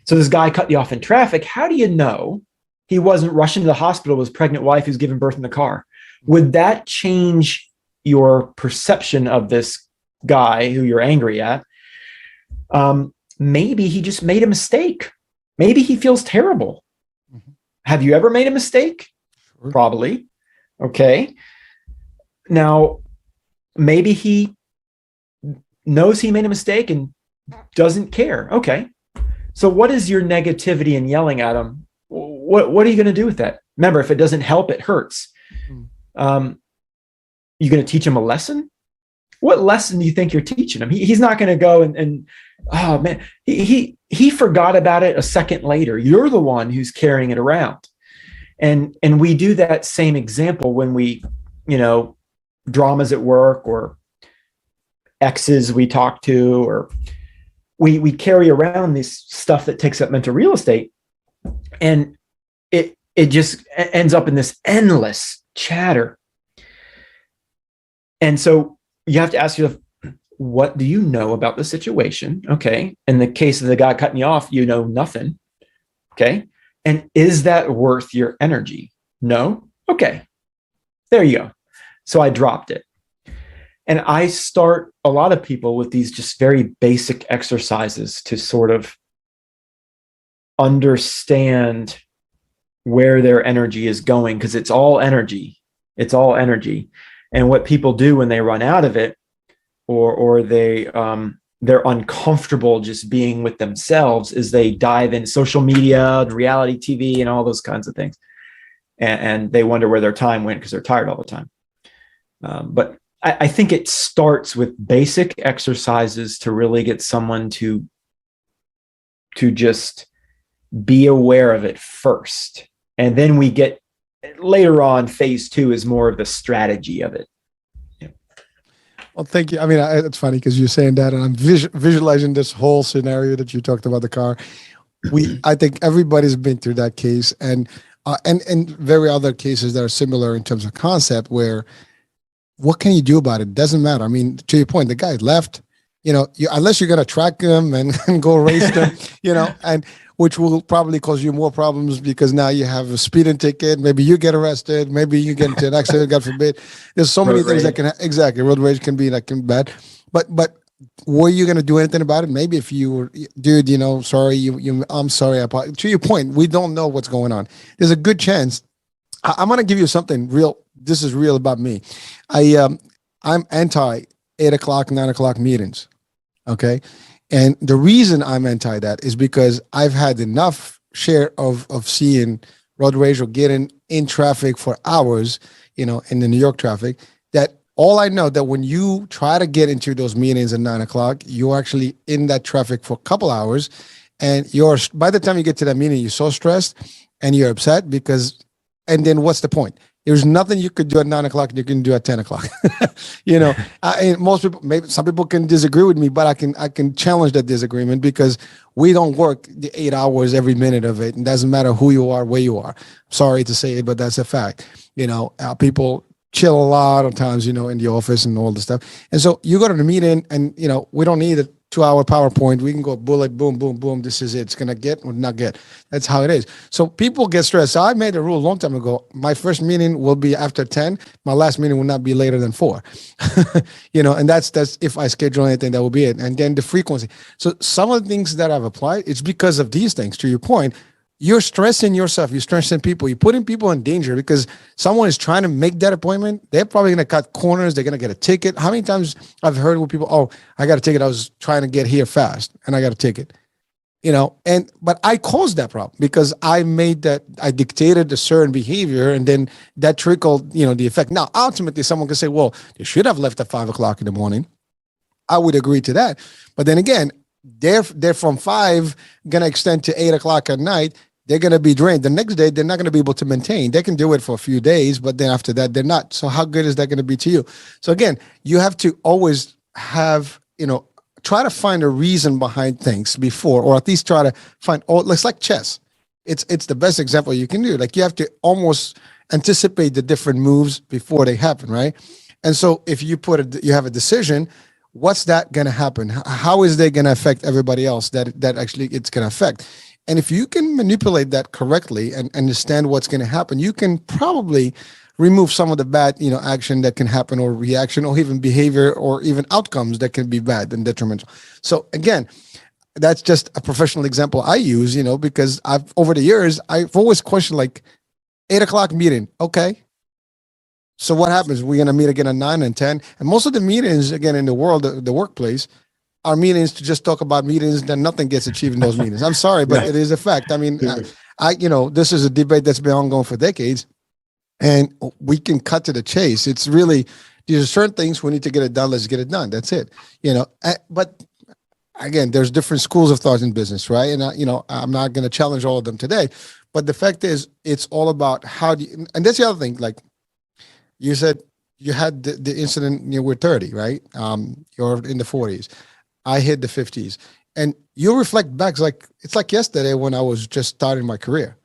So this guy cut you off in traffic. How do you know he wasn't rushing to the hospital with his pregnant wife who's giving birth in the car? Would that change your perception of this guy who you're angry at? Maybe he just made a mistake. Maybe he feels terrible. Mm-hmm. Have you ever made a mistake? Sure. Probably. Okay. Now, maybe he knows he made a mistake and doesn't care. Okay. So what is your negativity and yelling at him? What are you going to do with that? Remember, if it doesn't help, it hurts. You going to teach him a lesson? What lesson do you think you're teaching him? He's not going to go and oh man, he forgot about it a second later. You're the one who's carrying it around. And we do that same example when we, dramas at work or exes we talk to, or we carry around this stuff that takes up mental real estate, and it just ends up in this endless chatter. And so you have to ask yourself, what do you know about the situation? Okay. In the case of the guy cutting you off, you know nothing. Okay. And is that worth your energy? No? Okay. There you go. So I dropped it. And I start a lot of people with these just very basic exercises to sort of understand where their energy is going, because it's all energy. It's all energy. And what people do when they run out of it, or they're uncomfortable just being with themselves, is they dive in social media and reality TV and all those kinds of things. And they wonder where their time went because they're tired all the time. But I think it starts with basic exercises to really get someone to just be aware of it first. And then we get later on, phase 2 is more of the strategy of it. Well, thank you. I mean, it's funny because you're saying that, and I'm visualizing this whole scenario that you talked about the car. I think everybody's been through that case, and very other cases that are similar in terms of concept. Where what can you do about it? Doesn't matter. I mean, to your point, the guy left. Unless you're gonna track him and go race them, and which will probably cause you more problems because now you have a speeding ticket. Maybe you get arrested. Maybe you get into an accident, God forbid. There's so many things that can exactly road rage can be bad. But were you going to do anything about it? Maybe if you were, dude, sorry, I'm sorry. To your point, we don't know what's going on. There's a good chance. I'm going to give you something real. This is real about me. I'm anti 8 o'clock, 9 o'clock meetings. Okay. And the reason I'm anti that is because I've had enough share of seeing road rage or getting in traffic for hours, in the New York traffic, that all I know that when you try to get into those meetings at 9 o'clock, you're actually in that traffic for a couple hours. And by the time you get to that meeting, you're so stressed and you're upset and then what's the point? There's nothing you could do at 9 o'clock you can do at 10 o'clock. And most people, maybe some people can disagree with me, but I can challenge that disagreement because we don't work the 8 hours every minute of it. And it doesn't matter who you are, where you are. Sorry to say it, but that's a fact. People chill a lot of times, in the office and all this stuff. And so you go to the meeting and, we don't need a 2-hour PowerPoint. We can go bullet, boom, boom, boom. This is it. It's going to get or not get. That's how it is. So people get stressed. So I made a rule a long time ago. My first meeting will be after 10. My last meeting will not be later than 4. And that's if I schedule anything, that will be it. And then the frequency. So some of the things that I've applied, it's because of these things. To your point, you're stressing yourself. You're stressing people. You're putting people in danger because someone is trying to make that appointment. They're probably going to cut corners. They're going to get a ticket. How many times I've heard with people, oh, I got a ticket. I was trying to get here fast and I got a ticket. But I caused that problem because I dictated a certain behavior, and then that trickled, the effect. Now, ultimately, someone can say, well, they should have left at 5 o'clock in the morning. I would agree to that. But then again, they're from 5 going to extend to 8 o'clock at night. They're going to be drained. The next day, they're not going to be able to maintain. They can do it for a few days, but then after that, they're not. So how good is that going to be to you? So again, you have to always have, try to find a reason behind things before, or at least try to find, it's like chess. It's the best example you can do. Like you have to almost anticipate the different moves before they happen, right? And so if you you have a decision, what's that going to happen? How is they going to affect everybody else that actually it's going to affect? And if you can manipulate that correctly and understand what's going to happen, you can probably remove some of the bad, action that can happen, or reaction, or even behavior, or even outcomes that can be bad and detrimental. So again, that's just a professional example I use, because over the years, I've always questioned, like, 8 o'clock meeting. Okay. So what happens? We're going to meet again at 9 and 10. And most of the meetings, again, in the world, the workplace, are meetings to just talk about meetings, then nothing gets achieved in those meetings. I'm sorry, but it is a fact. I mean, this is a debate that's been ongoing for decades, and we can cut to the chase. It's really, these are certain things we need to get it done. Let's get it done. That's it. But again, there's different schools of thought in business, right? And I'm not going to challenge all of them today, but the fact is, it's all about how do you, and that's the other thing. Like you said, you had the incident, you were 30, right? You're in the 40s. I hit the 50s, and you reflect back, it's like yesterday when I was just starting my career.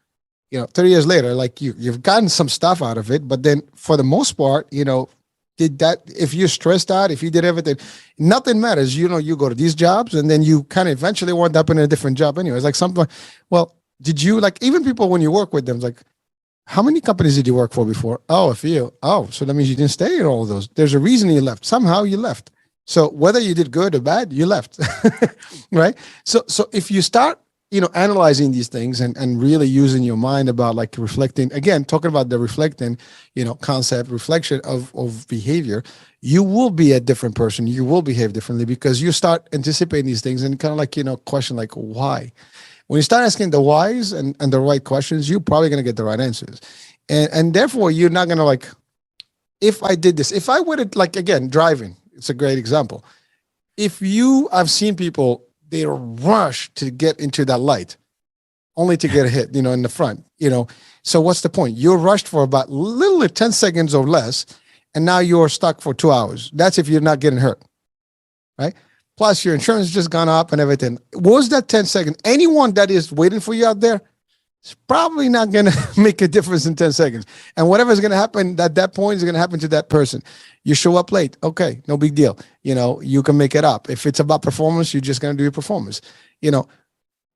30 years later, like you've gotten some stuff out of it, but then for the most part, if you're stressed out, if you did everything, nothing matters. You go to these jobs, and then you kind of eventually wind up in a different job anyway. It's like something. Well, did you, like, even people when you work with them, it's like, how many companies did you work for before? Oh, a few. Oh, so that means you didn't stay in all of those. There's a reason you left. Somehow you left. So whether you did good or bad, you left, right? So if you start, analyzing these things and really using your mind about, like, reflecting, again, talking about the reflecting, concept, reflection of behavior, you will be a different person. You will behave differently because you start anticipating these things and kind of like, question like why. When you start asking the whys and the right questions, you're probably going to get the right answers. And therefore, you're not going to, like, if I did this, if I would have, like, again, driving, it's a great example. I've seen people, they rush to get into that light only to get hit, in the front, So what's the point? You're rushed for about literally 10 seconds or less, and now you're stuck for 2 hours. That's if you're not getting hurt, right? Plus your insurance has just gone up and everything. What was that 10 seconds? Anyone that is waiting for you out there, it's probably not going to make a difference in 10 seconds. And whatever is going to happen at that point is going to happen to that person. You show up late. Okay, no big deal. You can make it up. If it's about performance, you're just going to do your performance.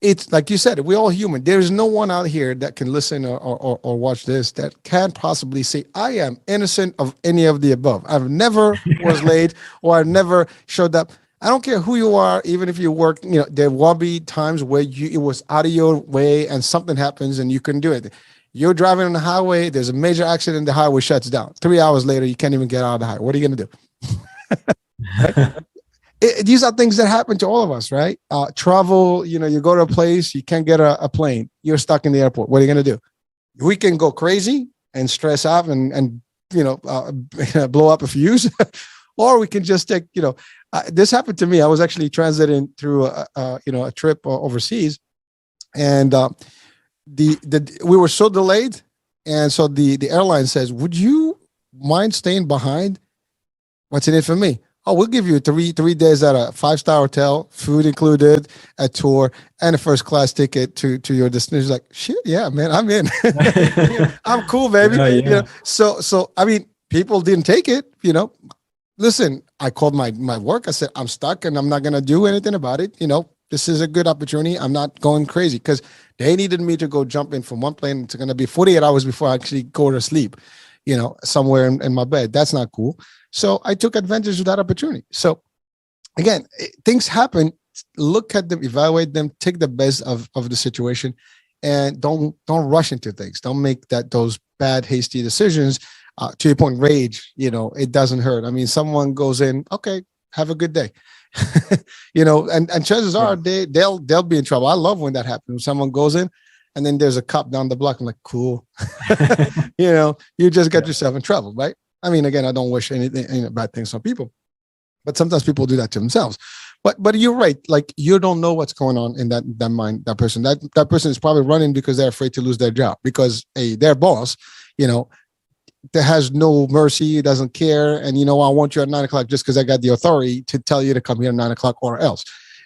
It's like you said, we're all human. There's no one out here that can listen or watch this that can possibly say, I am innocent of any of the above. I've never was late, or I've never showed up. I don't care who you are, even if you work, there will be times where it was out of your way and something happens and you couldn't do it. You're driving on the highway, there's a major accident, the highway shuts down. 3 hours later, you can't even get out of the highway. What are you going to do? These are things that happen to all of us, right? Travel, you go to a place, you can't get a plane, you're stuck in the airport. What are you going to do? We can go crazy and stress out and blow up a fuse, or we can just take, this happened to me. I was actually transiting through a trip overseas, and we were so delayed, and so the airline says, "Would you mind staying behind? What's in it for me? Oh, we'll give you three days at a 5-star hotel, food included, a tour, and a first class ticket to your destination." Like, shit, yeah, man, I'm in. I'm cool, baby. Yeah. So I mean, people didn't take it. Listen, I called my work. I said, I'm stuck and I'm not going to do anything about it. This is a good opportunity. I'm not going crazy, because they needed me to go jump in from one plane. It's going to be 48 hours before I actually go to sleep, somewhere in my bed. That's not cool. So I took advantage of that opportunity. So again, things happen. Look at them, evaluate them, take the best of the situation, and don't rush into things. Don't make those bad, hasty decisions. To your point, rage, it doesn't hurt. I mean, someone goes in, okay, have a good day. And chances are they'll be in trouble. I love when that happens. When someone goes in and then there's a cop down the block. I'm like, cool. You just got yourself in trouble, right? I mean, again, I don't wish any bad things on people, but sometimes people do that to themselves. But you're right. Like, you don't know what's going on in that mind, that person. That person is probably running because they're afraid to lose their job, because their boss, that has no mercy, doesn't care. And, I want you at 9 o'clock just because I got the authority to tell you to come here at 9 o'clock or else.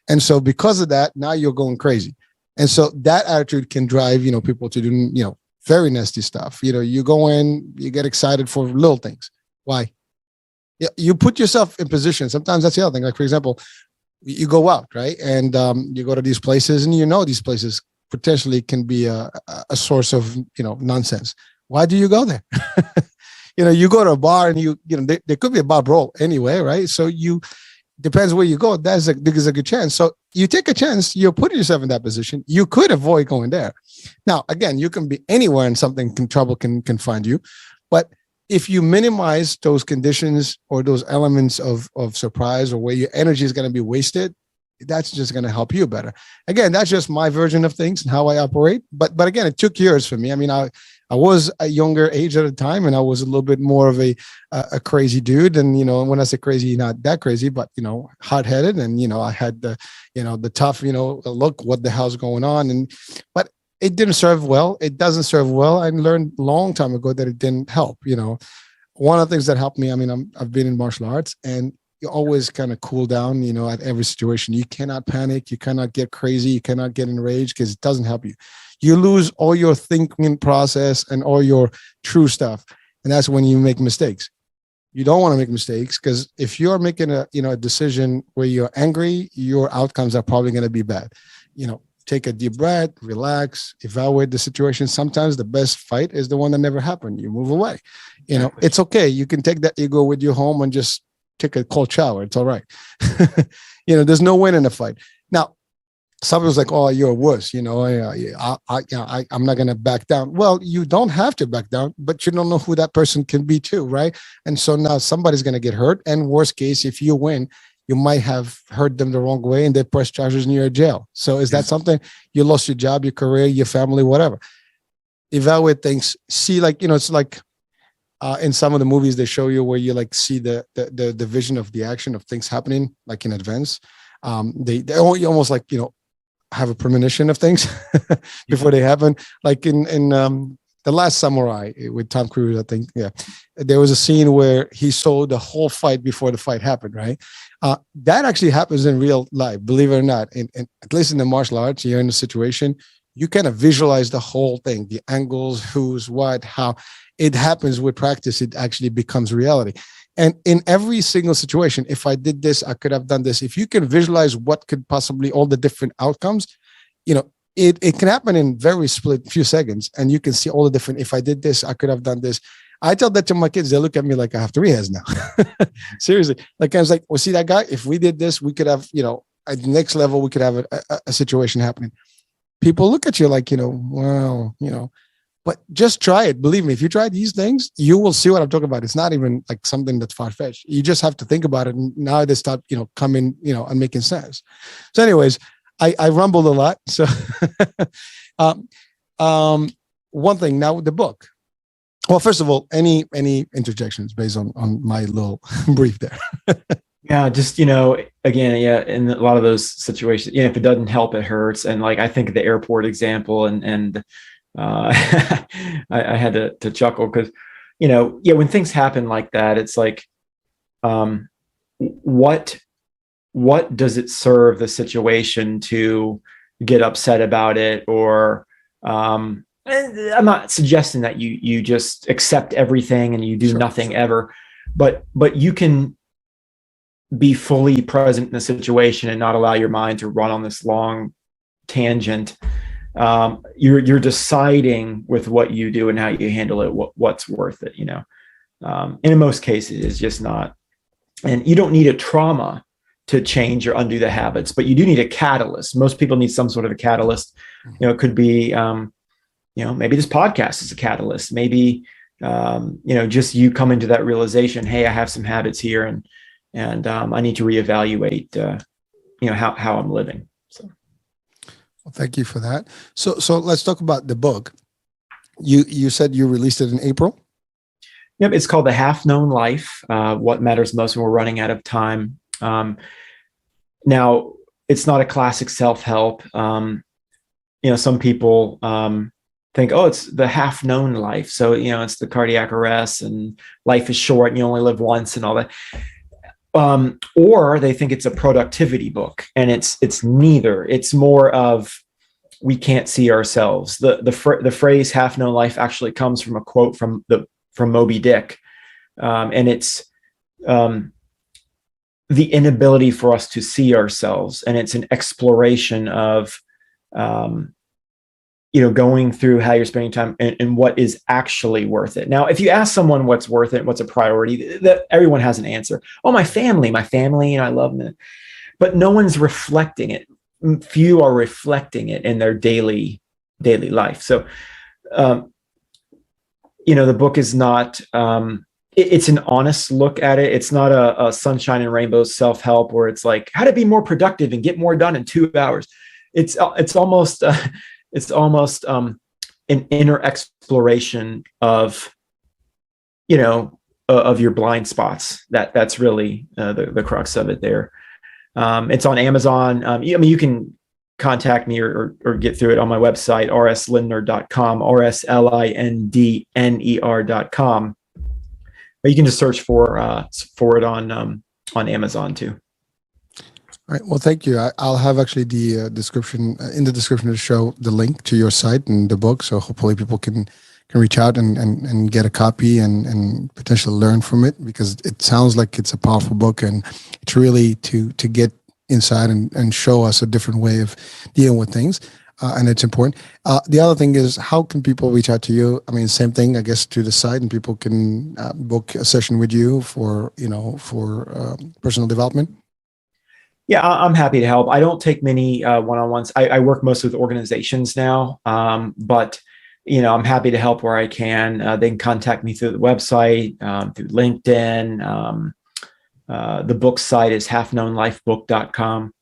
And so because of that, now you're going crazy. And so that attitude can drive, people to do, very nasty stuff. You go in, you get excited for little things. Why? You put yourself in position. Sometimes that's the other thing. Like, for example, you go out, right? And you go to these places, and these places potentially can be a source of, nonsense. Why do you go there? You go to a bar and there could be a bar brawl anyway, right? So depends where you go. There's a good chance. So you take a chance, you're putting yourself in that position. You could avoid going there. Now, again, you can be anywhere and trouble can find you. But if you minimize those conditions or those elements of surprise, or where your energy is going to be wasted, that's just going to help you better. Again, that's just my version of things and how I operate. But again, it took years for me. I mean, I was a younger age at the time, and I was a little bit more of a crazy dude. And, when I say crazy, not that crazy, but, hot-headed. And, I had the tough, look, what the hell's going on? But it didn't serve well. It doesn't serve well. I learned a long time ago that it didn't help. One of the things that helped me, I mean, I've been in martial arts, and you always kind of cool down, at every situation. You cannot panic. You cannot get crazy. You cannot get enraged, because it doesn't help you. You lose all your thinking process and all your true stuff. And that's when you make mistakes. You don't want to make mistakes, because if you're making a decision where you're angry, your outcomes are probably going to be bad. Take a deep breath, relax, evaluate the situation. Sometimes the best fight is the one that never happened. You move away. It's okay. You can take that ego with you home and just take a cold shower. It's all right. There's no win in a fight. Now, somebody's like, "Oh, you're a wuss." I'm not going to back down. Well, you don't have to back down, but you don't know who that person can be too, right? And so now somebody's going to get hurt. And worst case, if you win, you might have hurt them the wrong way, and they press charges and you're in jail. So is that something? You lost your job, your career, your family, whatever. Evaluate things. See, it's like in some of the movies they show you where you see the vision of the action of things happening like in advance. They almost have a premonition of things before they happen. Like in The Last Samurai with Tom Cruise, I think. Yeah, there was a scene where he saw the whole fight before the fight happened. Right, that actually happens in real life. Believe it or not, at least in the martial arts, you're in a situation, you kind of visualize the whole thing, the angles, who's what, how. It happens with practice. It actually becomes reality. And in every single situation, if I did this, I could have done this. If you can visualize what could possibly, all the different outcomes, it can happen in very split few seconds. And you can see all the different, if I did this, I could have done this. I tell that to my kids. They look at me like I have 3 heads now. Seriously. Like, I was like, well, see that guy? If we did this, we could have, at the next level, we could have a situation happening. People look at you like, well, but just try it. Believe me, if you try these things, you will see what I'm talking about. It's not even like something that's far-fetched. You just have to think about it. And now they start, coming, and making sense. So anyways, I rumbled a lot. So one thing now with the book. Well, first of all, any interjections based on my little brief there? Yeah, just, again, yeah, in a lot of those situations, if it doesn't help, it hurts. And I think of the airport example, and I had to chuckle because, when things happen like that, it's like, what does it serve the situation to get upset about it? Or I'm not suggesting that you just accept everything and you do nothing ever, but you can be fully present in the situation and not allow your mind to run on this long tangent. You're deciding with what you do and how you handle it, what's worth it, and in most cases it's just not. And you don't need a trauma to change or undo the habits, but you do need a catalyst. Most people need some sort of a catalyst. It could be, maybe this podcast is a catalyst. Maybe, just you come into that realization, hey, I have some habits here, and I need to reevaluate, how I'm living. So, Well, thank you for that. So let's talk about the book. You said you released it in April. yep, it's called The Half Known Life: What Matters Most When We're Running Out of Time. Now, it's not a classic self-help. Some people think, oh, it's the half known life. So, it's the cardiac arrest and life is short and you only live once and all that. Or they think it's a productivity book, and it's neither. It's more of, we can't see ourselves. The phrase half known life actually comes from a quote from Moby Dick. And it's the inability for us to see ourselves. And it's an exploration of, going through how you're spending time and what is actually worth it. Now, if you ask someone what's worth it, what's a priority, that everyone has an answer. Oh, my family, I love them. But no one's reflecting it. Few are reflecting it in their daily life. So, the book is not, it's an honest look at it. It's not a sunshine and rainbows self-help where it's like how to be more productive and get more done in 2 hours. It's almost an inner exploration of, of your blind spots. That's really the crux of it there. It's on Amazon. You can contact me or get through it on my website, rslindner.com, rslindner.com. But you can just search for it on Amazon too. All right. Well, thank you. I'll have actually the description in the description of the show, the link to your site and the book. So hopefully people can reach out and get a copy and potentially learn from it, because it sounds like it's a powerful book, and it's really to get inside and show us a different way of dealing with things. And it's important. The other thing is, how can people reach out to you? I mean, same thing, I guess, to the site, and people can book a session with you for personal development. Yeah, I'm happy to help. I don't take many one-on-ones. I work mostly with organizations now, but I'm happy to help where I can. They can contact me through the website, through LinkedIn. The book site is halfknownlifebook.com.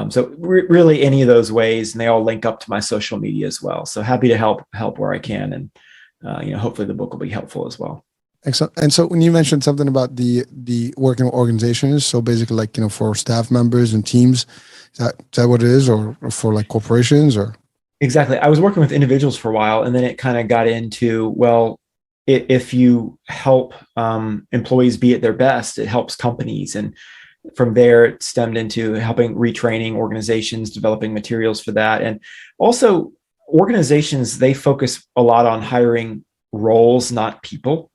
So really any of those ways, and they all link up to my social media as well. So happy to help where I can, and hopefully the book will be helpful as well. Excellent. And so when you mentioned something about the working with organizations, so basically like, for staff members and teams, is that what it is, or for like corporations or? Exactly. I was working with individuals for a while, and then it kind of got into, well, if you help employees be at their best, it helps companies. And from there, it stemmed into helping retraining organizations, developing materials for that. And also organizations, they focus a lot on hiring roles, not people.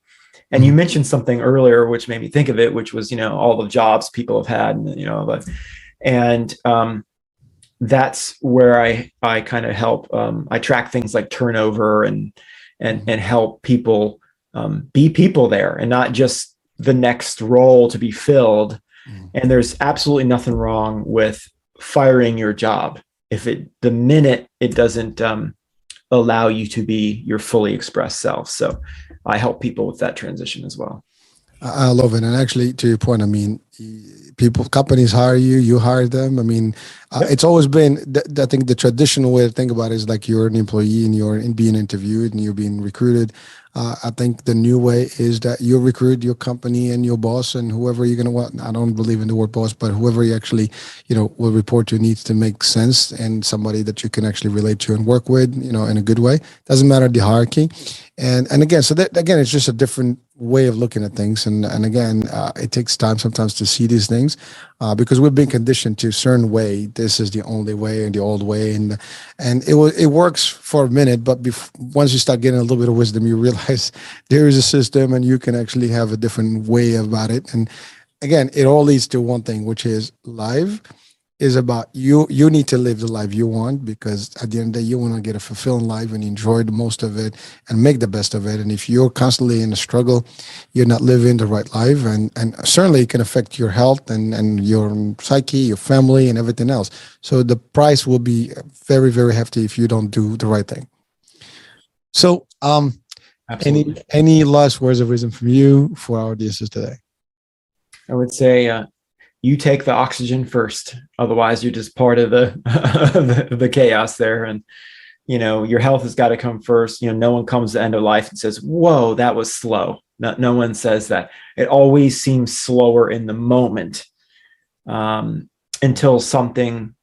And you mentioned something earlier, which made me think of it, which was, all the jobs people have had, and, that's where I kind of help. I track things like turnover and help people be people there, and not just the next role to be filled. And there's absolutely nothing wrong with firing your job the minute it doesn't allow you to be your fully expressed self. So I help people with that transition as well. I love it. And actually, to your point, I mean, companies hire you, you hire them. I mean, it's always been, I think the traditional way to think about it is like you're an employee and you're being interviewed and you're being recruited. I think the new way is that you recruit your company and your boss and whoever you're going to want. I don't believe in the word boss, but whoever you actually, will report to needs to make sense, and somebody that you can actually relate to and work with, in a good way. Doesn't matter the hierarchy. And again, so that, again, it's just a different way of looking at things. And again, it takes time sometimes to see these things because we've been conditioned to a certain way. This is the only way and the old way. And it works for a minute, but once you start getting a little bit of wisdom, you realize there is a system and you can actually have a different way about it. And again, it all leads to one thing, which is life is about you need to live the life you want, because at the end of the day, you want to get a fulfilling life and enjoy the most of it and make the best of it. And if you're constantly in a struggle, you're not living the right life, and certainly it can affect your health and your psyche, your family, and everything else. So the price will be very, very hefty if you don't do the right thing. So any last words of wisdom from you for our audiences today? I would say you take the oxygen first. Otherwise, you're just part of the chaos there. And, your health has got to come first. No one comes to the end of life and says, whoa, that was slow. No one says that. It always seems slower in the moment until something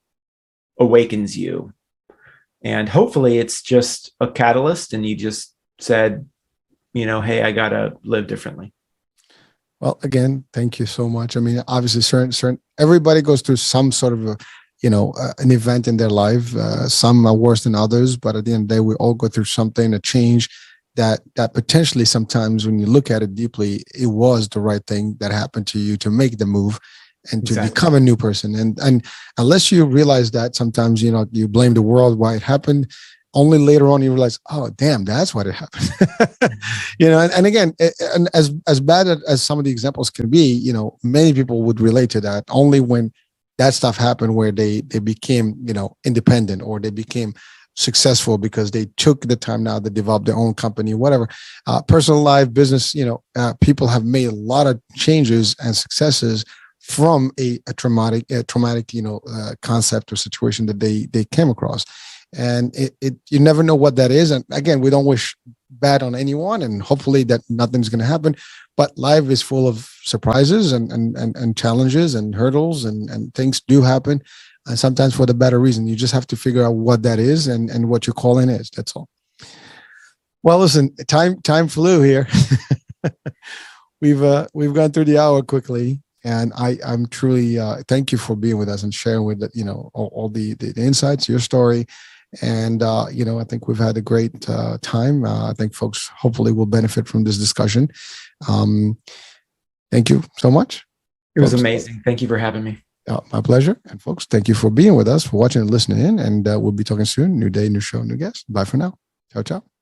awakens you. And hopefully it's just a catalyst and you just said, hey, I got to live differently. Well, again, thank you so much. I mean, obviously, certain everybody goes through some sort of an event in their life. Some are worse than others, but at the end of the day, we all go through something, a change that potentially sometimes, when you look at it deeply, it was the right thing that happened to you to make the move and to become a new person. And unless you realize that, sometimes you blame the world why it happened. Only later on you realize, oh, damn, that's why it happened. And again, and as bad as some of the examples can be, many people would relate to that only when that stuff happened where they became, independent, or they became successful because they took the time now to develop their own company, whatever. Personal life, business, people have made a lot of changes and successes from a traumatic, concept or situation that they came across. And you never know what that is. And again, we don't wish bad on anyone, and hopefully that nothing's going to happen. But life is full of surprises and challenges and hurdles, and things do happen. And sometimes for the better reason. You just have to figure out what that is and what your calling is. That's all. Well, listen, time flew here. We've gone through the hour quickly. And I'm truly thank you for being with us and sharing with all the insights, your story, and I think we've had a great time. I think folks hopefully will benefit from this discussion. Thank you so much. It was amazing. Thank you for having me. My pleasure. And folks, thank you for being with us, for watching and listening in. And we'll be talking soon. New day, new show, new guest. Bye for now. Ciao, ciao.